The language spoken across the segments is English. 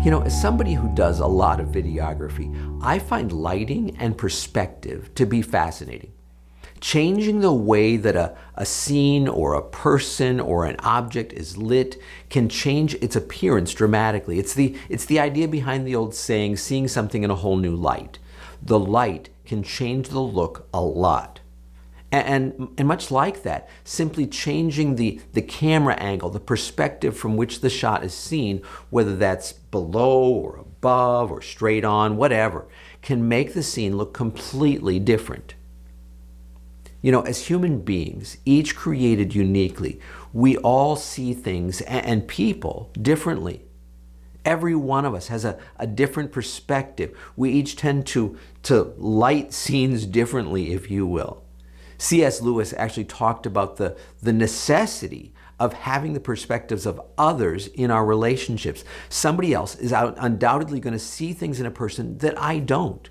As somebody who does a lot of videography, I find lighting and perspective to be fascinating. Changing the way that a scene or a person or an object is lit can change its appearance dramatically. It's the idea behind the old saying, seeing something in a whole new light. The light can change the look a lot. And much like that, simply changing the camera angle, the perspective from which the shot is seen, whether that's below or above or straight on, whatever, can make the scene look completely different. As human beings, each created uniquely, we all see things and people differently. Every one of us has a different perspective. We each tend to light scenes differently, if you will. C.S. Lewis actually talked about the necessity of having the perspectives of others in our relationships. Somebody else is undoubtedly going to see things in a person that I don't.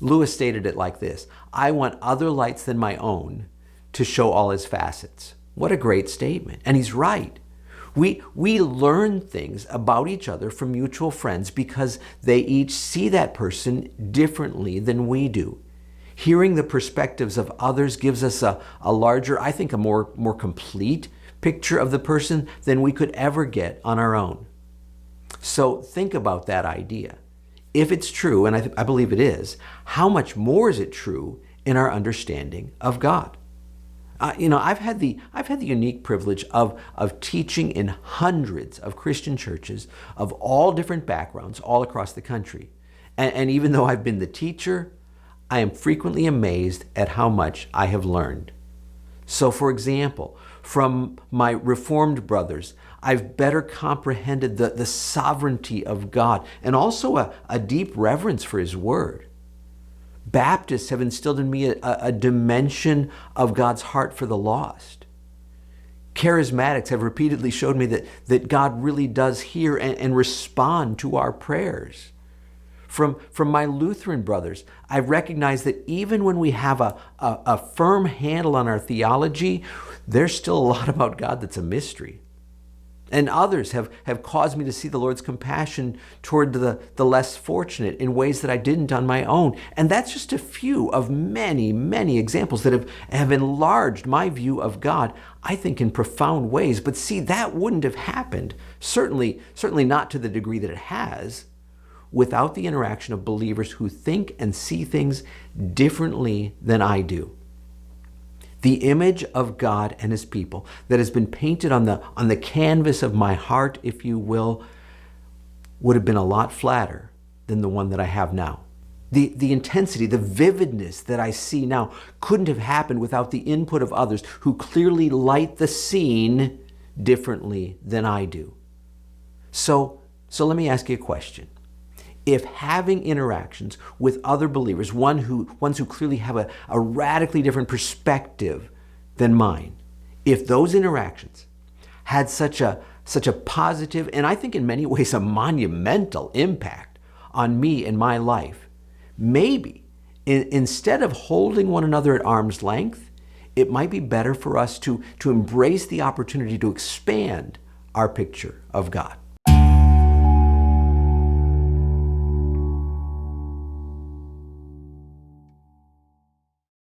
Lewis stated it like this: I want other lights than my own to show all his facets. What a great statement. And he's right. We learn things about each other from mutual friends because they each see that person differently than we do. Hearing the perspectives of others gives us a larger, I think a more complete picture of the person than we could ever get on our own. So think about that idea. If it's true, and I believe it is, how much more is it true in our understanding of God? I've had the unique privilege of teaching in hundreds of Christian churches of all different backgrounds all across the country. And even though I've been the teacher, I am frequently amazed at how much I have learned. So, for example, from my Reformed brothers, I've better comprehended the sovereignty of God and also a deep reverence for His Word. Baptists have instilled in me a dimension of God's heart for the lost. Charismatics have repeatedly showed me that God really does hear and respond to our prayers. From my Lutheran brothers, I recognize that even when we have a firm handle on our theology, there's still a lot about God that's a mystery. And others have caused me to see the Lord's compassion toward the less fortunate in ways that I didn't on my own. And that's just a few of many, many examples that have enlarged my view of God, I think, in profound ways. But see, that wouldn't have happened, certainly not to the degree that it has, without the interaction of believers who think and see things differently than I do. The image of God and His people that has been painted on the canvas of my heart, if you will, would have been a lot flatter than the one that I have now. The intensity, the vividness that I see now couldn't have happened without the input of others who clearly light the scene differently than I do. So let me ask you a question. If having interactions with other believers, ones who clearly have a radically different perspective than mine, if those interactions had such a positive, and I think in many ways a monumental impact on me and my life, maybe instead of holding one another at arm's length, it might be better for us to embrace the opportunity to expand our picture of God.